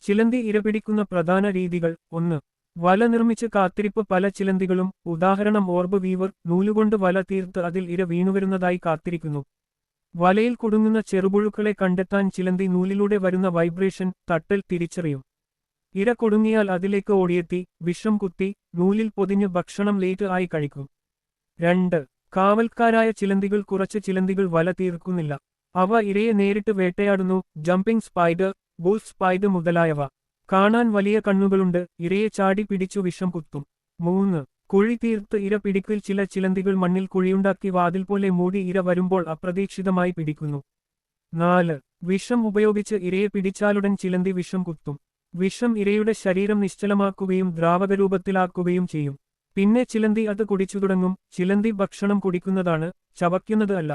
ചിലന്തി ഇരപിടിക്കുന്ന പ്രധാന രീതികൾ 1. വല നിർമ്മിച്ച് കാത്തിരിപ്പ്. പല ചിലന്തികളും, ഉദാഹരണം ഓർബ് വീവർ, നൂലുകൊണ്ട് വല തീർത്ത് അതിൽ ഇര വീണുവരുന്നതായി കാത്തിരിക്കുന്നു. വലയിൽ കുടുങ്ങുന്ന ചെറുപുഴുക്കളെ കണ്ടെത്താൻ ചിലന്തി നൂലിലൂടെ വരുന്ന വൈബ്രേഷൻ, തട്ടൽ തിരിച്ചറിയും. ഇര കുടുങ്ങിയാൽ അതിലേക്ക് ഓടിയെത്തി വിഷം കുത്തി നൂലിൽ പൊതിഞ്ഞ് ഭക്ഷണം ലേറ്റ് ആയി കഴിക്കും. 2. കാവൽക്കാരായ ചിലന്തികൾ. കുറച്ച് ചിലന്തികൾ വല തീർക്കുന്നില്ല. അവ ഇരയെ നേരിട്ട് വേട്ടയാടുന്നു. ജമ്പിംഗ് സ്പൈഡർ, ബുൾ സ്പൈഡർ മുതലായവ. കാണാൻ വലിയ കണ്ണുകളുണ്ട്. ഇരയെ ചാടി പിടിച്ചു വിഷം കുത്തും. 3. കുഴി തീർത്ത് ഇര പിടിക്കൽ. ചില ചിലന്തികൾ മണ്ണിൽ കുഴിയുണ്ടാക്കി വാതിൽ പോലെ മൂടി ഇര വരുമ്പോൾ അപ്രതീക്ഷിതമായി പിടിക്കുന്നു. 4. വിഷം ഉപയോഗിച്ച് ഇരയെ പിടിച്ചാലുടൻ ചിലന്തി വിഷം കുത്തും. വിഷം ഇരയുടെ ശരീരം നിശ്ചലമാക്കുകയും ദ്രാവകരൂപത്തിലാക്കുകയും ചെയ്യും. പിന്നെ ചിലന്തി അത് കുടിച്ചു തുടങ്ങും. ചിലന്തി ഭക്ഷണം കുടിക്കുന്നതാണ്, ചവയ്ക്കുന്നത് അല്ല.